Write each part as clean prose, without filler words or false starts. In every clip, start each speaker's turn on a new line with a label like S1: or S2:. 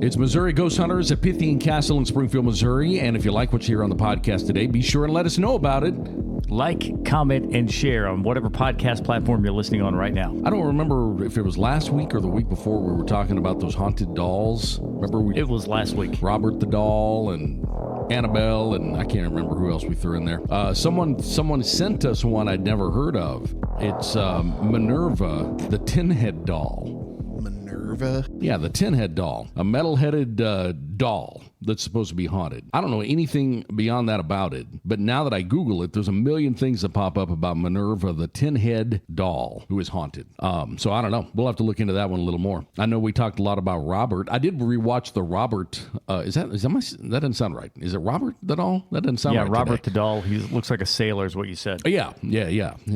S1: It's Missouri Ghost Hunters at Pythian Castle in Springfield, Missouri. And if you like what you hear on the podcast today, be sure and let us know about it.
S2: Like, comment, and share on whatever podcast platform you're listening on right now.
S1: I don't remember if it was last week or the week before we were talking about those haunted dolls. Remember
S2: It was last week.
S1: Robert the doll and Annabelle, and I can't remember who else we threw in there. Someone sent us one I'd never heard of. It's Minerva, the tin-head doll.
S3: Minerva?
S1: Yeah, the tin-head doll. A metal-headed doll that's supposed to be haunted. I don't know anything beyond that about it, but now that I Google it, there's a million things that pop up about Minerva, the tin-head doll, who is haunted. So I don't know. We'll have to look into that one a little more. I know we talked a lot about Robert. I did rewatch the Robert. That doesn't sound right. Is it Robert the doll? That doesn't sound right.
S2: Yeah, Robert
S1: today.
S2: the doll. He looks like a sailor is what you said.
S1: Yeah.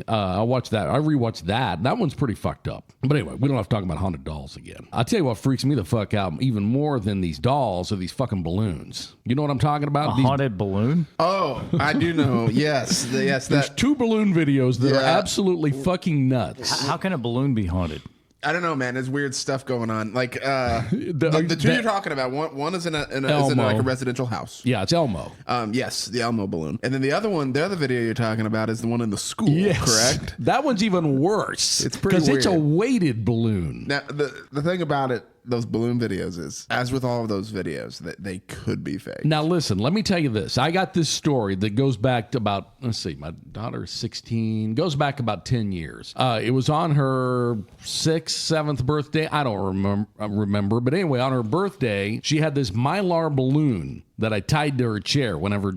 S1: I watched that. I rewatched that. That one's pretty fucked up. But anyway, we don't have to talk about haunted dolls again. I'll tell you what freaks me the fuck out even more than these dolls are these fucking balloons. You know what I'm talking about?
S2: Haunted balloon?
S3: Oh, I do know. Yes.
S1: There's two balloon videos that are absolutely fucking nuts.
S2: How can a balloon be haunted?
S3: I don't know, man. There's weird stuff going on. Like the two you're talking about. One is in like a residential house.
S1: Yeah, it's Elmo.
S3: Yes, the Elmo balloon. And then the other video you're talking about is the one in the school.
S1: Yes.
S3: Correct.
S1: That one's even worse.
S3: It's pretty weird.
S1: Because it's a weighted balloon.
S3: Now the thing about it, those balloon videos is, as with all of those videos, that they could be fake.
S1: Now listen, let me tell you this. I got this story that goes back to about, let's see, my daughter's 16, goes back about 10 years. It was on her 6th, 7th birthday. I don't remember, but anyway, on her birthday, she had this Mylar balloon that I tied to her chair whenever,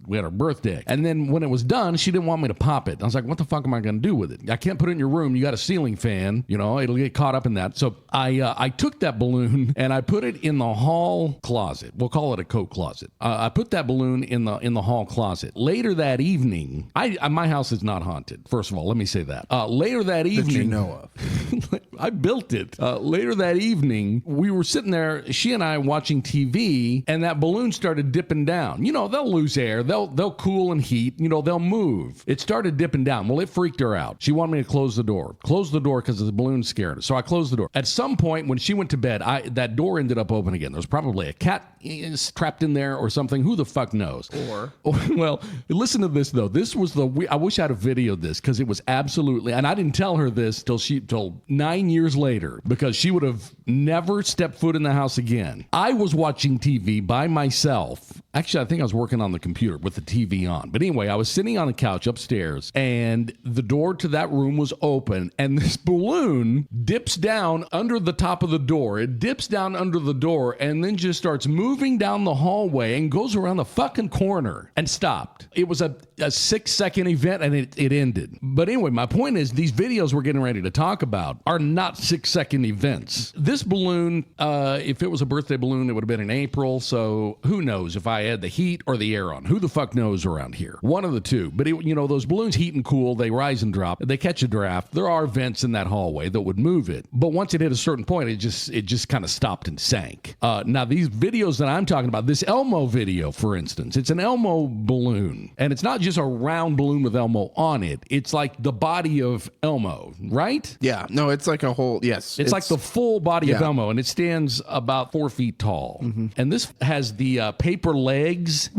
S1: we had her birthday. And then when it was done, she didn't want me to pop it. I was like, what the fuck am I going to do with it? I can't put it in your room. You got a ceiling fan, it'll get caught up in that. So I took that balloon and I put it in the hall closet. We'll call it a coat closet. I put that balloon in the hall closet. Later that evening, my house is not haunted. First of all, let me say that. Later that evening,
S3: that you know of.
S1: I built it. Later that evening, we were sitting there, she and I watching TV, and that balloon started dipping down. They'll lose air. They'll cool and heat. They'll move. It started dipping down. Well, it freaked her out. She wanted me to close the door. Close the door because the balloon scared her. So I closed the door. At some point when she went to bed, that door ended up open again. There was probably a cat trapped in there or something. Who the fuck knows? Well, listen to this though. This was I wish I had a video of this because it was absolutely, and I didn't tell her this till 9 years later because she would have never stepped foot in the house again. I was watching TV by myself. Actually, I think I was working on the computer with the TV on. But anyway, I was sitting on the couch upstairs and the door to that room was open and this balloon dips down under the top of the door. It dips down under the door and then just starts moving down the hallway and goes around the fucking corner and stopped. It was a 6-second event and it ended. But anyway, my point is these videos we're getting ready to talk about are not 6-second events. This balloon, if it was a birthday balloon, it would have been in April. So who knows if I had the heat or the air on? Who the fuck knows around here? One of the two. But those balloons heat and cool, they rise and drop, they catch a draft. There are vents in that hallway that would move it. But once it hit a certain point, it just kind of stopped and sank. Now these videos that I'm talking about, this Elmo video, for instance, it's an Elmo balloon. And it's not just a round balloon with Elmo on it. It's like the body of Elmo, right?
S3: Yeah. No, it's like a whole, yes.
S1: It's like the full body of Elmo, and it stands about 4 feet tall. Mm-hmm. And this has the paper legs,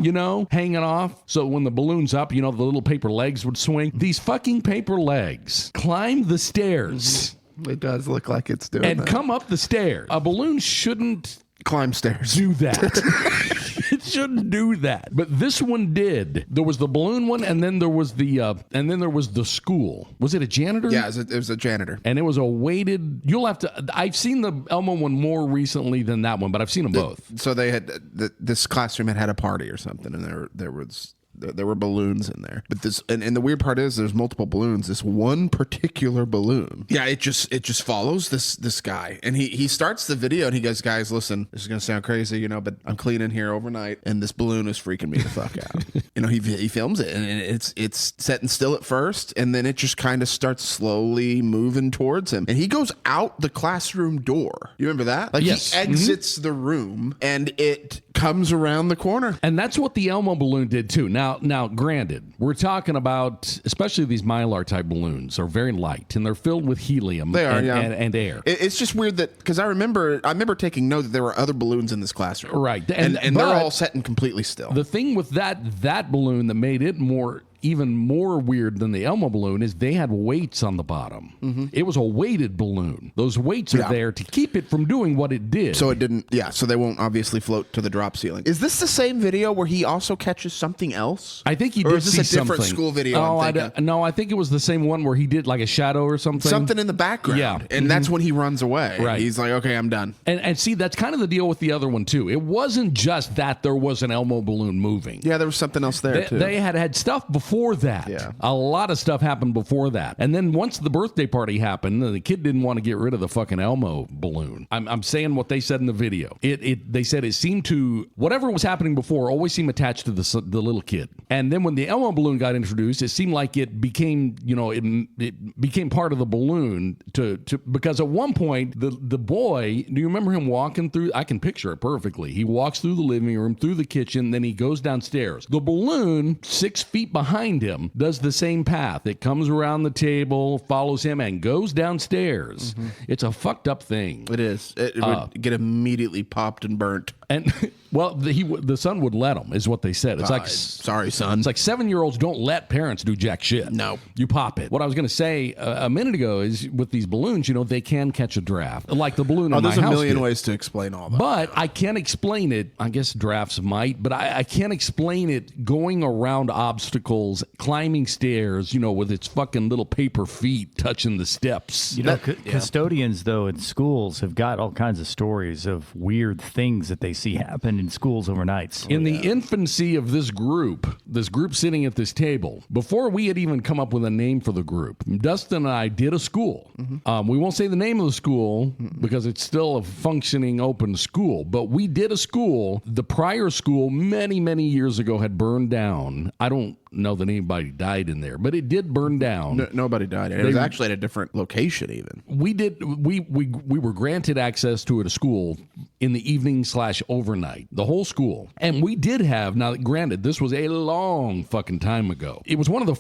S1: hanging off. So when the balloon's up, the little paper legs would swing. These fucking paper legs climb the stairs.
S3: Mm-hmm. It does look like it's doing
S1: and
S3: that.
S1: come up the stairs. A balloon shouldn't
S3: climb stairs.
S1: Do that. It shouldn't do that. But this one did. There was the balloon one, and then there was the school. Was it a janitor?
S3: Yeah, it was a janitor.
S1: And it was a weighted. I've seen the Elmo one more recently than that one, but I've seen them both.
S3: So they had this classroom had a party or something, and there were balloons in there. But this and the weird part is there's multiple balloons. This one particular balloon. Yeah, it just follows this guy. And he starts the video and he goes, guys, listen, this is gonna sound crazy, but I'm cleaning here overnight and this balloon is freaking me the fuck out. He films it and it's setting still at first and then it just kind of starts slowly moving towards him. And he goes out the classroom door. You remember that? Like yes. He exits the room and it comes around the corner.
S1: And that's what the Elmo balloon did too. Now, granted, we're talking about, especially these Mylar type balloons are very light and they're filled with helium and air.
S3: It's just weird that, because I remember taking note that there were other balloons in this classroom.
S1: Right.
S3: And they're all set and completely still.
S1: The thing with that balloon that made it even more weird than the Elmo balloon is they had weights on the bottom. Mm-hmm. It was a weighted balloon. Those weights are there to keep it from doing what it did.
S3: So it didn't, so they won't obviously float to the drop ceiling. Is this the same video where he also catches something else?
S1: I think he did.
S3: Or is this
S1: see
S3: a different
S1: something.
S3: school video?
S1: Oh, I think it was the same one where he did like a shadow or something.
S3: Something in the background.
S1: Yeah.
S3: And that's when he runs away.
S1: Right.
S3: He's like, okay, I'm done.
S1: And see, that's kind of the deal with the other one too. It wasn't just that there was an Elmo balloon moving.
S3: Yeah, there was something else there too.
S1: They had stuff before that.
S3: Yeah.
S1: A lot of stuff happened before that. And then once the birthday party happened, the kid didn't want to get rid of the fucking Elmo balloon. I'm saying what they said in the video. They said it seemed to, whatever was happening before always seemed attached to the little kid. And then when the Elmo balloon got introduced, it seemed like it became, it became part of the balloon because at one point the boy, do you remember him walking through? I can picture it perfectly. He walks through the living room, through the kitchen, then he goes downstairs. The balloon 6 feet behind him does the same path. It comes around the table, follows him, and goes downstairs. Mm-hmm. It's a fucked up thing.
S3: It is. It would get immediately popped and burnt.
S1: And well, the son would let him, is what they said. It's like,
S3: sorry, son.
S1: It's like 7-year-olds don't let parents do jack shit.
S3: No,
S1: you pop it. What I was going to say a minute ago is with these balloons, they can catch a draft, like the balloon. In my house
S3: there's a million
S1: did.
S3: ways to explain all that.
S1: But I can't explain it. I guess drafts might, but I can't explain it going around obstacles, climbing stairs, with its fucking little paper feet touching the steps.
S2: Custodians though in schools have got all kinds of stories of weird things that they see happen in schools overnights.
S1: In the infancy of this group sitting at this table, before we had even come up with a name for the group, Dustin and I did a school. Mm-hmm. We won't say the name of the school because it's still a functioning open school, but we did a school. The prior school many, many years ago had burned down. I don't know that anybody died in there, but it did burn down.
S3: Nobody died. It was actually at a different location even.
S1: We were granted access to it, a school, in the evening / overnight, the whole school. And we did have, now granted, this was a long fucking time ago. It was one of the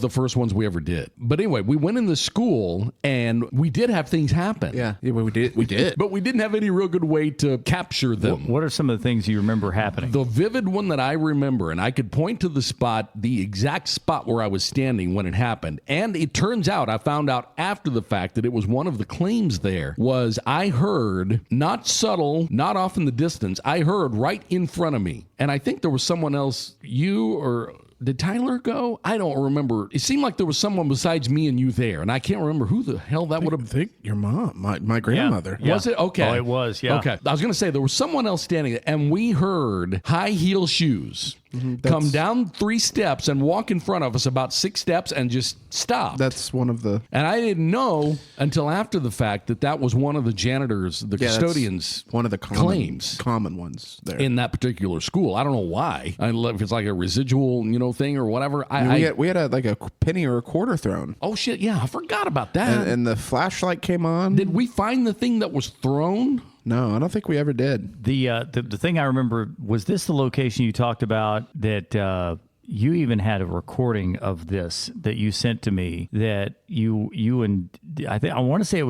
S1: first ones we ever did. But anyway, we went in the school and we did have things happen.
S3: Yeah, we did.
S1: But we didn't have any real good way to capture them.
S2: What are some of the things you remember happening?
S1: The vivid one that I remember, and I could point to the exact spot where I was standing when it happened. And it turns out, I found out after the fact that it was one of the claims there was I heard, not subtle, not off in the distance, I heard right in front of me. And I think there was someone else, you or... Did Tyler go? I don't remember. It seemed like there was someone besides me and you there, and I can't remember who the hell that would have been.
S3: Your mom, my grandmother.
S2: Yeah.
S1: Was it? Okay.
S2: Oh, it was, yeah.
S1: Okay. I was going to say, there was someone else standing there, and we heard high heel shoes come down 3 steps and walk in front of us about 6 steps and just stop.
S3: That's one of the...
S1: And I didn't know until after the fact that was one of the janitors, the custodians'
S3: one of the common ones there.
S1: In that particular school. I don't know why. I don't know if it's like a residual, thing or whatever.
S3: We had a penny or a quarter thrown.
S1: Oh, shit. Yeah, I forgot about that.
S3: And the flashlight came on.
S1: Did we find the thing that was thrown?
S3: No, I don't think we ever did.
S2: The thing I remember, was this the location you talked about that you even had a recording of this that you sent to me that you and I want to say it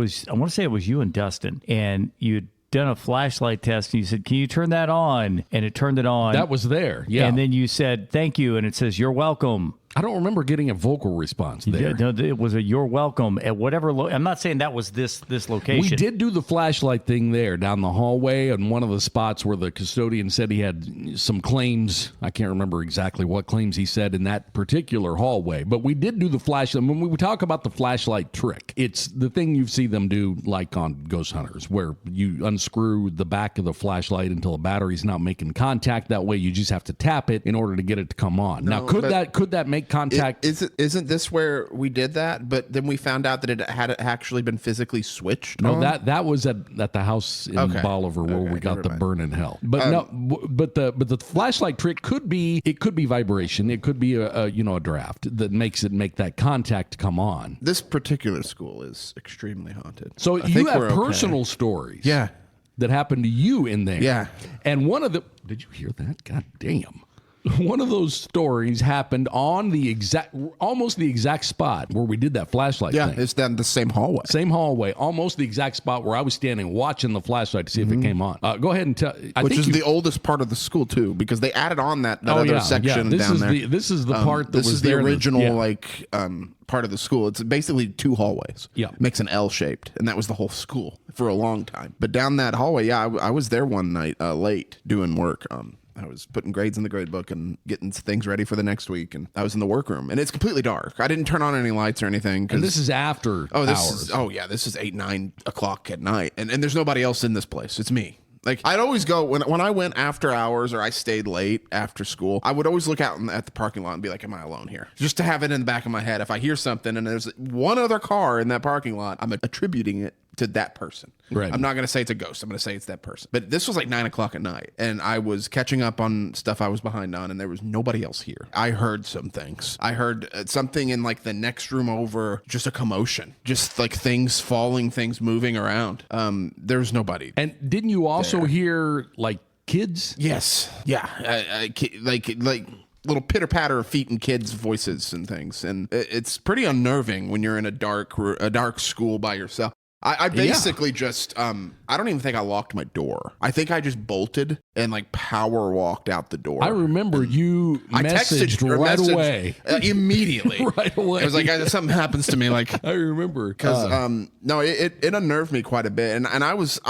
S2: was you and Dustin, and you'd done a flashlight test and you said, can you turn that on? And it turned it on.
S1: That was there. Yeah.
S2: And then you said, thank you. And it says, you're welcome.
S1: I don't remember getting a vocal response there.
S2: Yeah, no, it was a "you're welcome" at whatever. I'm not saying that was this location.
S1: We did do the flashlight thing there down the hallway, and one of the spots where the custodian said he had some claims. I can't remember exactly what claims he said in that particular hallway, but we did do the flashlight. When we talk about the flashlight trick, it's the thing you see them do like on Ghost Hunters, where you unscrew the back of the flashlight until the battery's not making contact. That way, you just have to tap it in order to get it to come on. Now, could that make contact?
S3: Isn't this where we did that? But then we found out that it had actually been physically switched.
S1: No, that was at the house in Bolivar where we got the burn in hell. But but the flashlight trick could be vibration. It could be a draft that makes it make that contact come on.
S3: This particular school is extremely haunted.
S1: So you have personal stories.
S3: Yeah.
S1: that happened to you in there.
S3: Yeah.
S1: And did you hear that? God damn. One of those stories happened on almost the exact spot where we did that flashlight thing.
S3: It's down the same hallway.
S1: Same hallway, almost the exact spot where I was standing watching the flashlight to see if it came on. Go ahead and tell.
S3: Which is the oldest part of the school too, because they added on that other section down there.
S1: This is the part that
S3: this
S1: was
S3: is the
S1: there
S3: original part of the school. It's basically 2 hallways.
S1: Yeah.
S3: Makes an L shaped, and that was the whole school for a long time. But down that hallway, I was there one night late doing work. I was putting grades in the grade book and getting things ready for the next week, and I was in the workroom, and it's completely dark. I didn't turn on any lights or anything.
S1: And this is after hours.
S3: This is 8, 9 o'clock at night, and there's nobody else in this place. It's me. Like, I'd always go when I went after hours or I stayed late after school, I would always look out at the parking lot and be like, am I alone here? Just to have it in the back of my head. If I hear something and there's one other car in that parking lot, I'm attributing it to that person.
S1: Right.
S3: I'm not going to say it's a ghost. I'm going to say it's that person. But this was like 9 o'clock at night, and I was catching up on stuff I was behind on, and there was nobody else here. I heard some things. I heard something in like the next room over, just a commotion, just like things falling, things moving around. There's nobody.
S1: And didn't you also hear like kids?
S3: Yes. Yeah. Like little pitter patter of feet and kids' voices and things, and it's pretty unnerving when you're in a dark school by yourself. I basically just, I don't even think I locked my door. I think I just bolted and like power walked out the door.
S1: I remember you messaged right away.
S3: Immediately.
S1: Right away.
S3: It was like, something happens to me. Like,
S1: I remember.
S3: Because, no, it unnerved me quite a bit. And I was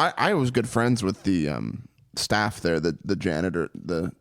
S3: good friends with the staff there, the janitor, the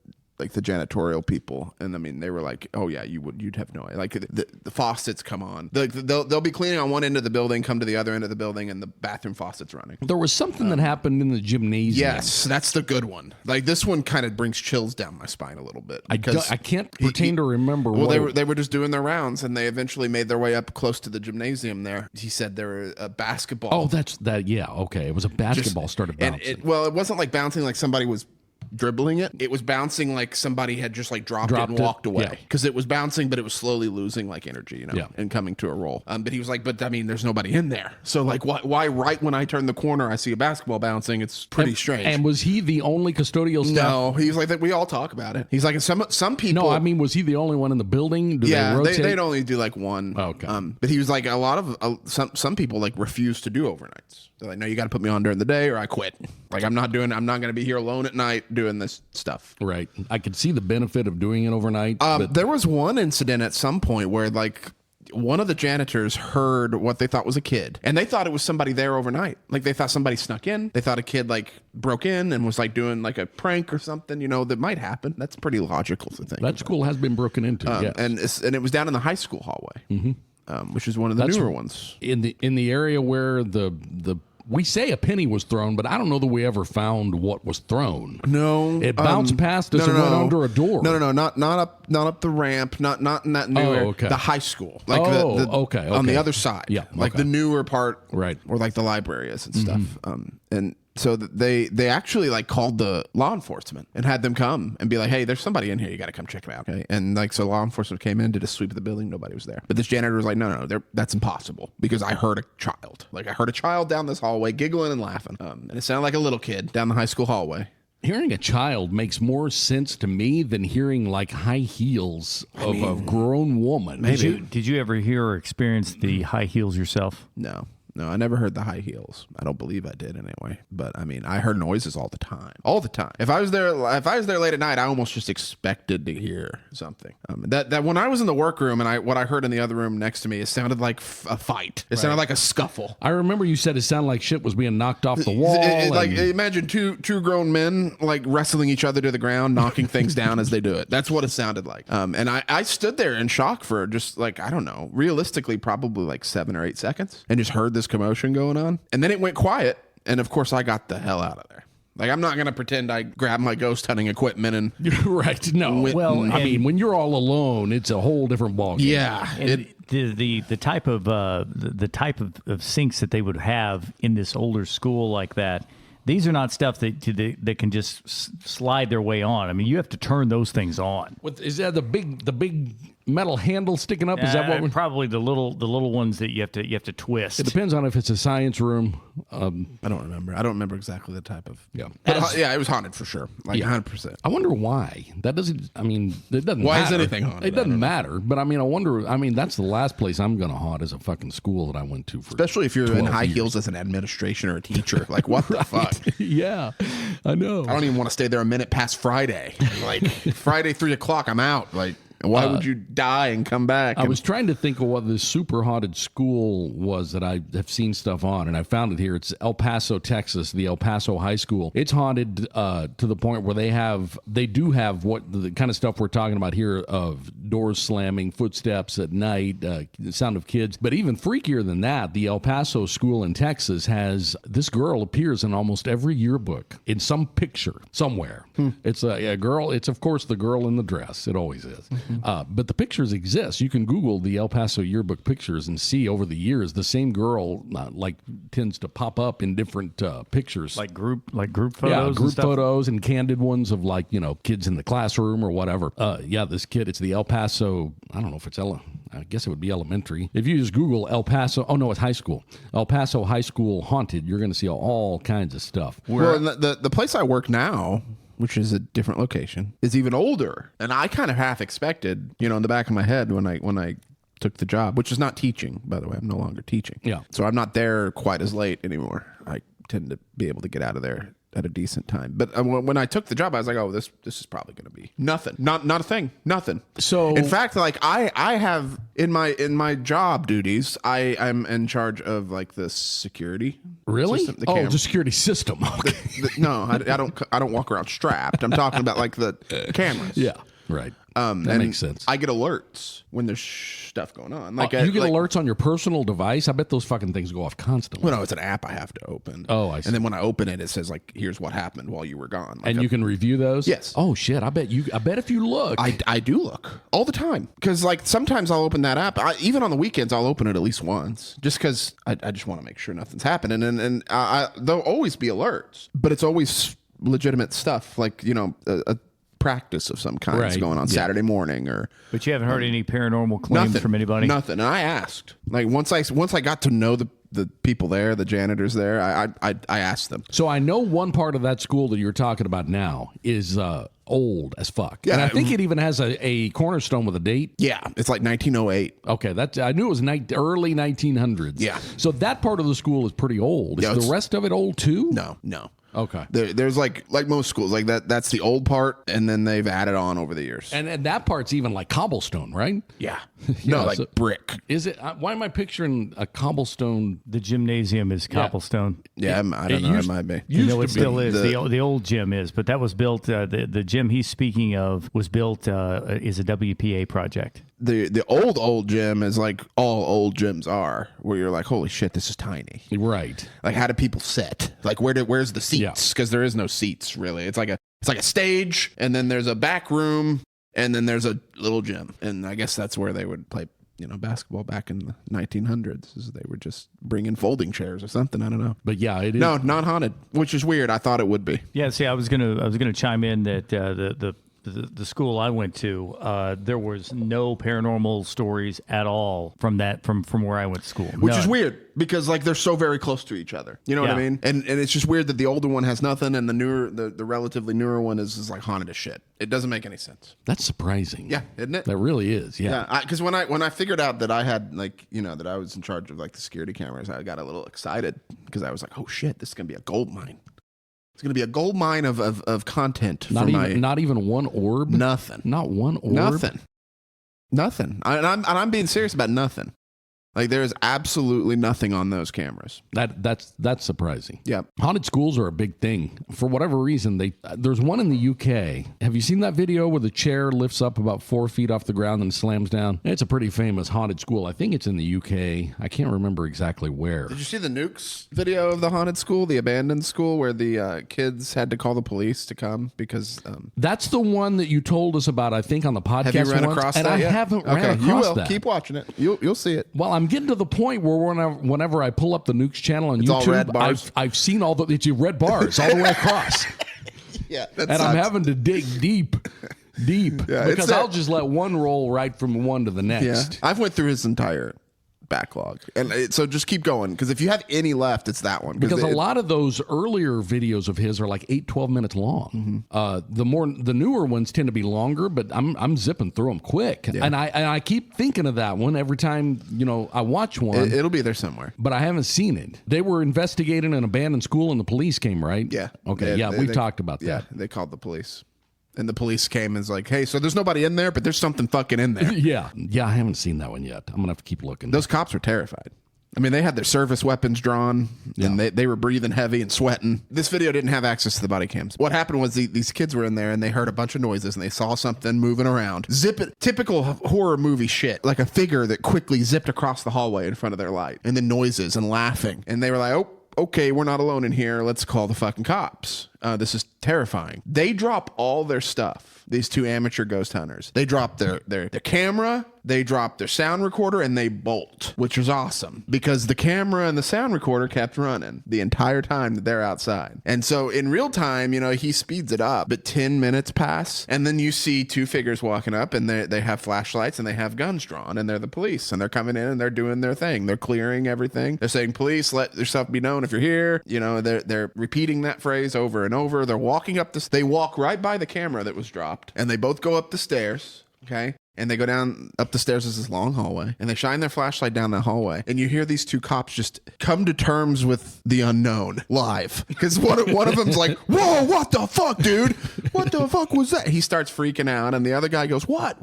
S3: janitorial people, and I mean they were like, oh yeah, you'd have no idea. Like the faucets come on, they'll be cleaning on one end of the building, come to the other end of the building, and the bathroom faucet's running.
S1: There was something that happened in the gymnasium.
S3: Yes, that's the good one. Like this one kind of brings chills down my spine a little bit.
S1: I can't pretend to remember.
S3: Well, they were just doing their rounds, and they eventually made their way up close to the gymnasium there. He said there were a basketball.
S1: Oh, that's that. Yeah, okay. It was a basketball started bouncing.
S3: It wasn't like bouncing like somebody was dribbling it. It was bouncing like somebody had just like dropped it and walked away, because it was bouncing, but it was slowly losing like energy, and coming to a roll. But he was like, but I mean, there's nobody in there, so like why right when I turn the corner I see a basketball bouncing? It's pretty strange.
S1: And was he the only custodial staff?
S3: No, he was like that. We all talk about it. He's like, some people.
S1: No, I mean, was he the only one in the building?
S3: They'd only do like one.
S1: Okay.
S3: But he was like, a lot of some people like refuse to do overnights. They're like, no, you got to put me on during the day or I quit. Like, I'm not going to be here alone at night doing this stuff.
S1: Right. I could see the benefit of doing it overnight.
S3: There was one incident at some point where like one of the janitors heard what they thought was a kid, and they thought it was somebody there overnight. Like they thought somebody snuck in. They thought a kid like broke in and was like doing like a prank or something, that might happen. That's pretty logical to think.
S1: That school has been broken into. Yes.
S3: And it was down in the high school hallway. Mm-hmm. Which is one of the newer ones
S1: in the area where the we say a penny was thrown, but I don't know that we ever found what was thrown.
S3: No,
S1: it bounced past us and went under a door.
S3: No, not up the ramp, not in that newer, the high school, like
S1: okay,
S3: on the other side, like the newer part,
S1: right,
S3: where like the library is and stuff, and. So they actually like called the law enforcement and had them come and be like, hey, there's somebody in here. You got to come check them out. Okay. And like, so law enforcement came in, did a sweep of the building. Nobody was there. But this janitor was like, no, that's impossible, because I heard a child. Like I heard a child down this hallway giggling and laughing. And it sounded like a little kid down the high school hallway.
S1: Hearing a child makes more sense to me than hearing like high heels of a grown woman.
S3: Maybe.
S2: Did you ever hear or experience the high heels yourself?
S3: No, I never heard the high heels. I don't believe I did anyway. But I mean, I heard noises all the time. All the time. If I was there late at night, I almost just expected to hear something. That when I was in the workroom and what I heard in the other room next to me, it sounded like a fight. It sounded like a scuffle.
S1: I remember you said it sounded like shit was being knocked off the wall.
S3: Like imagine two grown men like wrestling each other to the ground, knocking things down as they do it. That's what it sounded like. And I stood there in shock for just like, I don't know, realistically probably like 7 or 8 seconds, and just heard this commotion going on, and then it went quiet, and of course I got the hell out of there. Like, I'm not gonna pretend I grabbed my ghost hunting equipment and
S1: right. No, I mean, when you're all alone, it's a whole different ballgame.
S3: Yeah,
S2: the type of sinks that they would have in this older school like that. These are not stuff that can just slide their way on. I mean, you have to turn those things on.
S1: Is that the big metal handle sticking up? Is that what we're...
S2: Probably the little ones that you have to twist.
S1: It depends on if it's a science room.
S3: I don't remember. I don't remember exactly the type of.
S1: Yeah.
S3: But, yeah, it was haunted for sure. Like 100%.
S1: I wonder why. That doesn't. I mean, it doesn't.
S3: Why
S1: matter.
S3: is anything haunted?
S1: It doesn't matter. But I mean, I wonder. I mean, that's the last place I'm going to haunt is a fucking school that I went to for.
S3: Especially if you're in
S1: 12
S3: high
S1: years.
S3: heels as an administration or a teacher. Like what the fuck?
S1: Yeah, I know.
S3: I don't even want to stay there a minute past Friday. Like Friday 3 o'clock, I'm out. Like. Why would you die and come back?
S1: I was trying to think of what this super haunted school was that I have seen stuff on, and I found it here. It's El Paso, Texas, the El Paso High School. It's haunted to the point where they do have what the kind of stuff we're talking about here of doors slamming, footsteps at night, the sound of kids. But even freakier than that, the El Paso school in Texas has this girl appears in almost every yearbook in some picture somewhere. It's a girl. It's of course the girl in the dress. It always is. But the pictures exist. You can Google the El Paso yearbook pictures and see over the years the same girl tends to pop up in different pictures,
S2: like group photos.
S1: Yeah,
S2: and
S1: group
S2: stuff?
S1: photos and candid ones of kids in the classroom or whatever. This kid. It's the El Paso. I don't know if it's I guess it would be elementary. If you just Google El Paso, oh no, it's high school. El Paso High School haunted. You're going to see all kinds of stuff.
S3: Well, the place I work now, which is a different location, is even older. And I kind of half expected, in the back of my head when I took the job, which is not teaching, by the way. I'm no longer teaching.
S1: Yeah.
S3: So I'm not there quite as late anymore. I tend to be able to get out of there at a decent time. But when I took the job, I was like, oh, this is probably going to be nothing. Not a thing. Nothing.
S1: So
S3: in fact, I have in my job duties, I'm in charge of the security.
S1: Really?
S3: System, the
S1: oh,
S3: camera.
S1: the security system. Okay.
S3: No, I don't walk around strapped. I'm talking about the cameras.
S1: Yeah. Right. That makes sense.
S3: I get alerts when there's stuff going on.
S1: You get alerts on your personal device? I bet those fucking things go off constantly.
S3: Well, no, it's an app I have to open.
S1: Oh, I see.
S3: And then when I open it, it says here's what happened while you were gone.
S1: And you can review those?
S3: Yes.
S1: Oh shit! I bet if you look,
S3: I do look all the time because sometimes I'll open that app. Even on the weekends, I'll open it at least once just because I just want to make sure nothing's happening. And there'll always be alerts, but it's always legitimate stuff a practice of some kind is going on Saturday morning
S2: But you haven't heard any paranormal claims from anybody?
S3: Nothing. And I asked. Once I got to know the people there, the janitors there, I asked them.
S1: So I know one part of that school that you're talking about now is old as fuck.
S3: Yeah,
S1: and I think it even has a cornerstone with a date.
S3: Yeah, it's 1908.
S1: Okay, I knew it was early 1900s.
S3: Yeah.
S1: So that part of the school is pretty old. Is the rest of it old too?
S3: No.
S1: Okay.
S3: There's like most schools that's the old part, and then they've added on over the years.
S1: And that part's even like cobblestone, right?
S3: Yeah.
S1: Yeah,
S3: no, brick.
S1: Is it? Why am I picturing a cobblestone?
S2: The gymnasium is cobblestone.
S3: Yeah, I don't know. It might be.
S2: It still is. The old gym is, but that was built. The gym he's speaking of was built is a WPA project.
S3: The old gym is like all old gyms are, where you're like, holy shit, this is tiny.
S1: Right.
S3: Like, how do people sit? Like, where's the seats? Because there is no seats really. It's like a stage, and then there's a back room, and then there's a little gym, and I guess that's where they would play basketball back in the 1900s. Is they were just bringing folding chairs or something. I don't know.
S1: But yeah, it is.
S3: No, not haunted, which is weird. I thought it would be.
S2: Yeah. See, I was gonna chime in that the school I went to, there was no paranormal stories at all from where I went to school.
S3: Which is weird because they're so very close to each other. You know what I mean? And it's just weird that the older one has nothing and the relatively newer one is like haunted as shit. It doesn't make any sense.
S1: That's surprising.
S3: Yeah, isn't it?
S1: That really is. Yeah.
S3: Yeah. Because when I figured out that I had that I was in charge of the security cameras, I got a little excited because I was like, oh shit, this is gonna be a gold mine. It's going to be a gold mine of content.
S1: Not even one orb?
S3: Nothing.
S1: Not one orb?
S3: Nothing. And I'm being serious about nothing. There is absolutely nothing on those cameras.
S1: That's surprising.
S3: Yeah.
S1: Haunted schools are a big thing. For whatever reason, there's one in the UK. Have you seen that video where the chair lifts up about 4 feet off the ground and slams down? It's a pretty famous haunted school. I think it's in the UK. I can't remember exactly where.
S3: Did you see the Nukes video of the haunted school, the abandoned school, where the kids had to call the police to come because...
S1: That's the one that you told us about, I think, on the podcast.
S3: Have you ran
S1: once,
S3: across
S1: and
S3: that
S1: I
S3: yet?
S1: haven't ran across
S3: you will.
S1: that.
S3: Keep watching it. You'll see it.
S1: Well, I'm getting to the point where whenever I pull up the Nukes channel on
S3: it's
S1: YouTube,
S3: all red bars.
S1: I've seen it's red bars all the way across.
S3: Yeah,
S1: and I'm having to dig deep deep.
S3: Yeah,
S1: because I'll just let one roll right from one to the next.
S3: Yeah, I've went through his entire backlog, and so just keep going, because if you have any left, it's that one.
S1: Because a lot of those earlier videos of his are like 8-12 minutes long. The newer ones tend to be longer, but I'm zipping through them quick. And I keep thinking of that one every time I watch one.
S3: It'll be there somewhere,
S1: but I haven't seen it. They were investigating an abandoned school, and the police came, right?
S3: Yeah.
S1: Okay. We've talked about that.
S3: Yeah, they called the police. And the police came and was like, hey, so there's nobody in there, but there's something fucking in there.
S1: Yeah, I haven't seen that one yet. I'm going to have to keep looking.
S3: Those cops were terrified. I mean, they had their service weapons drawn, and they were breathing heavy and sweating. This video didn't have access to the body cams. What happened was these kids were in there, and they heard a bunch of noises, and they saw something moving around. Typical horror movie shit, like a figure that quickly zipped across the hallway in front of their light, and then noises and laughing. And they were like, oh, okay, we're not alone in here. Let's call the fucking cops. This is terrifying. They drop all their stuff. These two amateur ghost hunters. They drop their camera, they drop their sound recorder, and they bolt, which was awesome because the camera and the sound recorder kept running the entire time that they're outside. And so in real time, he speeds it up, but 10 minutes pass, and then you see two figures walking up, and they have flashlights and they have guns drawn, and they're the police, and they're coming in and they're doing their thing. They're clearing everything. They're saying, police, let yourself be known if you're here. They're repeating that phrase over and over. They're walking up they walk right by the camera that was dropped, and they both go up the stairs, okay? And they go down up the stairs. Is this long hallway, and they shine their flashlight down that hallway, and you hear these two cops just come to terms with the unknown live, because one of them's like, whoa, what the fuck, dude, what the fuck was that? He starts freaking out, and the other guy goes, what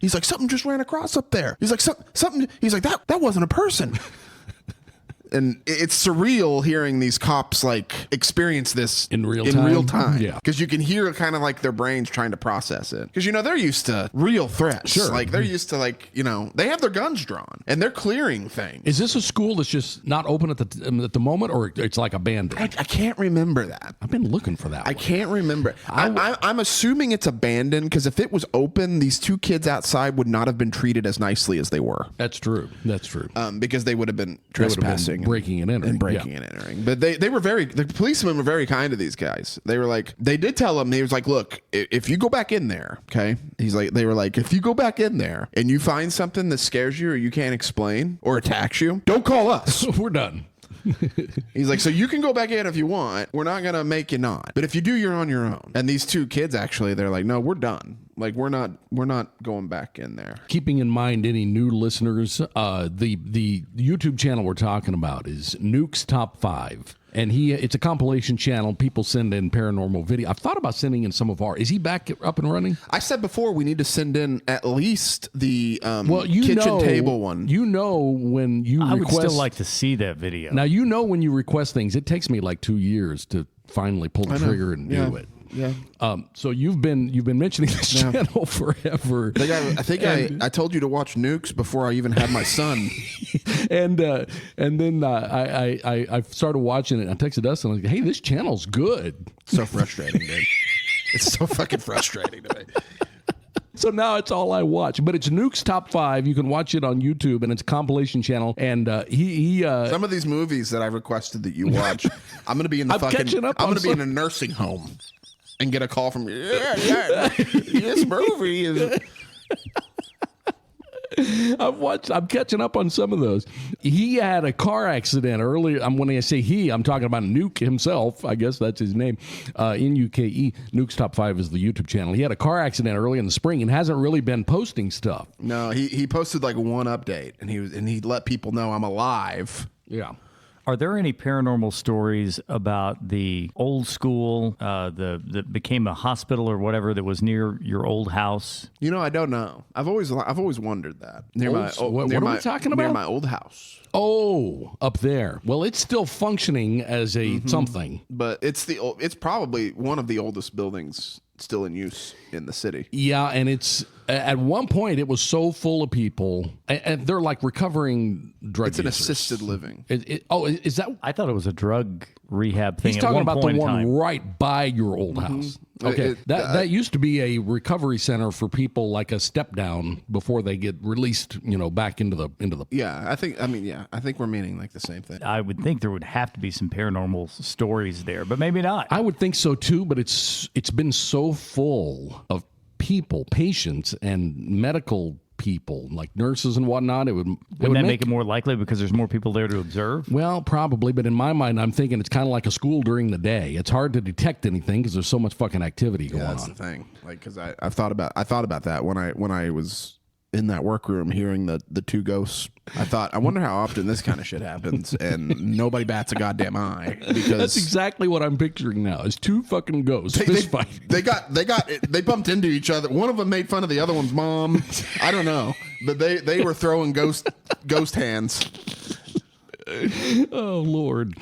S3: he's like, something just ran across up there. He's like, something, he's like, that wasn't a person. And it's surreal hearing these cops experience this
S1: in real time.
S3: Yeah, because you can hear kind of like their brains trying to process it. Because they're used to real threats.
S1: Sure,
S3: they're used to they have their guns drawn and they're clearing things.
S1: Is this a school that's just not open at the moment, or it's like abandoned?
S3: I can't remember that.
S1: I've been looking for that.
S3: I can't remember. I'm assuming it's abandoned, because if it was open, these two kids outside would not have been treated as nicely as they were.
S1: That's true.
S3: Because they would have been trespassing.
S1: Breaking and entering.
S3: But the policemen were very kind to these guys. They were like, they did tell him, he was like, look, if you go back in there, okay? They were like, if you go back in there and you find something that scares you or you can't explain or attacks you, don't call us.
S1: We're done.
S3: He's like, so you can go back in if you want. We're not going to make you not. But if you do, you're on your own. And these two kids, actually, they're like, no, we're done. We're not going back in there.
S1: Keeping in mind any new listeners, the YouTube channel we're talking about is Nuke's Top 5. And it's a compilation channel. People send in paranormal video. I've thought about sending in some of our. Is he back up and running?
S3: I said before we need to send in at least the kitchen table one.
S1: When you
S2: I
S1: request,
S2: would still like to see that video.
S1: Now when you request things, it takes me like 2 years to finally pull the trigger and do it.
S3: Yeah.
S1: So you've been mentioning this channel forever.
S3: I told you to watch Nukes before I even had my son.
S1: and then I started watching it. I texted Dustin. I was like, hey, this channel's good.
S3: So frustrating, dude. It's so fucking frustrating to me.
S1: So now it's all I watch, but it's Nuke's Top 5. You can watch it on YouTube, and it's a compilation channel. And he
S3: some of these movies that I requested that you watch, I'm gonna be in the I'm gonna be in a nursing home and get a call from this movie is.
S1: I'm catching up on some of those. He had a car accident earlier. When I say he, I'm talking about Nuke himself. I guess that's his name. Nuke. Nuke's Top 5 is the YouTube channel. He had a car accident early in the spring and hasn't really been posting stuff.
S3: No, he posted one update, and he let people know I'm alive.
S1: Yeah.
S2: Are there any paranormal stories about the old school that became a hospital or whatever that was near your old house?
S3: I don't know. I've always wondered that.
S1: What are we talking about?
S3: Near my old house.
S1: Oh, up there. Well, it's still functioning as a something.
S3: But it's probably one of the oldest buildings still in use in the city.
S1: Yeah, and it's at one point it was so full of people, and they're like recovering drug
S3: users.
S1: It's
S3: an assisted living.
S1: Is that?
S2: I thought it was a drug rehab thing.
S1: He's talking about the one
S2: time.
S1: right by your old house. Okay, that used to be a recovery center for people, like a step down before they get released, back into the.
S3: Yeah, I think we're meaning like the same thing.
S2: I would think there would have to be some paranormal stories there, but maybe not.
S1: I would think so too, but it's been so full of people, patients, and medical people like nurses and whatnot.
S2: Wouldn't that make it more likely because there's more people there to observe?
S1: Well, probably, but in my mind, I'm thinking it's kind of like a school during the day. It's hard to detect anything because there's so much fucking activity going
S3: That's
S1: on.
S3: the thing. Like, because I thought about that when I was in that workroom hearing the two ghosts. I wonder how often this kind of shit happens, and nobody bats a goddamn eye because
S1: That's exactly what I'm picturing now. Is two fucking ghosts fist fighting.
S3: They bumped into each other. One of them made fun of the other one's mom. I don't know, but they were throwing ghost hands.
S1: Oh Lord!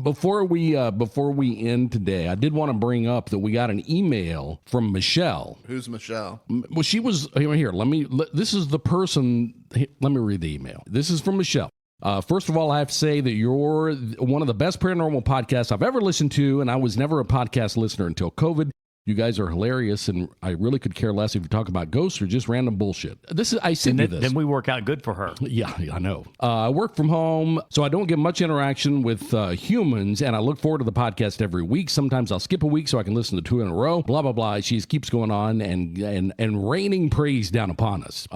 S1: Before we end today, I did want to bring up that we got an email from Michelle.
S3: Who's Michelle?
S1: Well, she was here. This is the person. Let me read the email. This is from Michelle. First of all, I have to say that you're one of the best paranormal podcasts I've ever listened to, and I was never a podcast listener until COVID. You guys are hilarious, and I really could care less if you talk about ghosts or just random bullshit. I sent you this.
S2: Then we work out good for her.
S1: Yeah, I know. I work from home, so I don't get much interaction with humans, and I look forward to the podcast every week. Sometimes I'll skip a week so I can listen to 2 in a row. Blah, blah, blah. She just keeps going on and raining praise down upon us.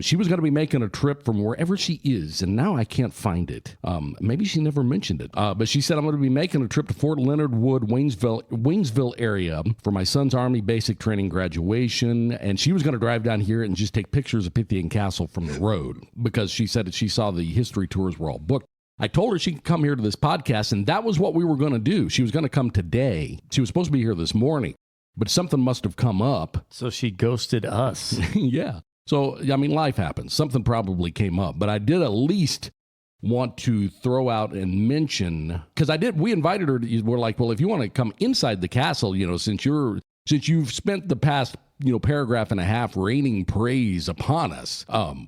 S1: She was going to be making a trip from wherever she is, and now I can't find it. Maybe she never mentioned it. But she said, I'm going to be making a trip to Fort Leonard Wood, Waynesville area for my son's Army basic training graduation, and she was going to drive down here and just take pictures of Pythian Castle from the road because she said that she saw the history tours were all booked. I told her she could come here to this podcast, and that was what we were going to do. She was going to come today. She was supposed to be here this morning, but something must have come up.
S2: So she ghosted us.
S1: Yeah. So, I mean, life happens. Something probably came up, but I did at least want to throw out and mention, because we invited her, we're like, well, if you want to come inside the castle, since you've spent the past paragraph and a half raining praise upon us,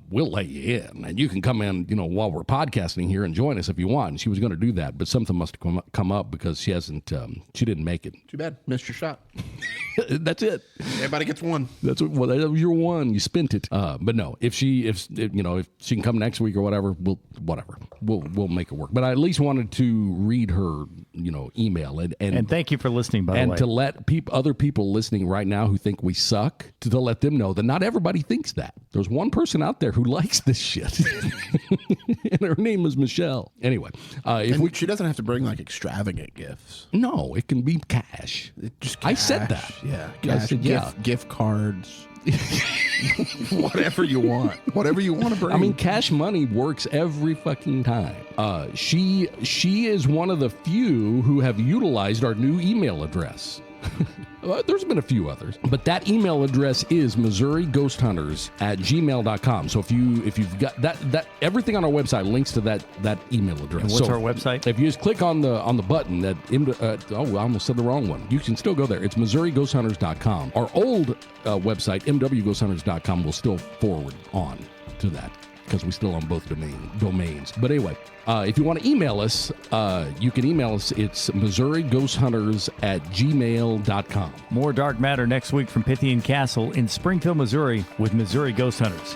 S1: we'll let you in, and you can come in, while we're podcasting here and join us if you want. And she was going to do that, but something must have come up because she didn't make it.
S3: Too bad, missed your shot.
S1: That's it.
S3: Everybody gets one.
S1: That was your one. You spent it. But no, if she can come next week or whatever, we'll make it work. But I at least wanted to read her, email and
S2: thank you for listening, by the way.
S1: And to let other people listening right now who think we suck, to let them know that not everybody thinks that. There's one person out there who likes this shit, and her name is Michelle. Anyway,
S3: she doesn't have to bring like extravagant gifts.
S1: No, it can be cash.
S3: Just cash.
S1: I said that.
S3: Yeah,
S1: cash. I said,
S3: gift cards. Whatever you want to bring.
S1: I mean, cash money works every fucking time. She is one of the few who have utilized our new email address. There's been a few others, but that email address is MissouriGhostHunters@gmail.com. So if you've got that everything on our website links to that email address.
S2: And what's our website?
S1: If you just click on the button that I almost said the wrong one. You can still go there. It's MissouriGhostHunters.com. Our old website, MWGhostHunters.com, will still forward on to that, because we still own both domains. But anyway, if you want to email us, you can email us. It's MissouriGhostHunters@gmail.com.
S2: More dark matter next week from Pythian Castle in Springfield, Missouri with Missouri Ghost Hunters.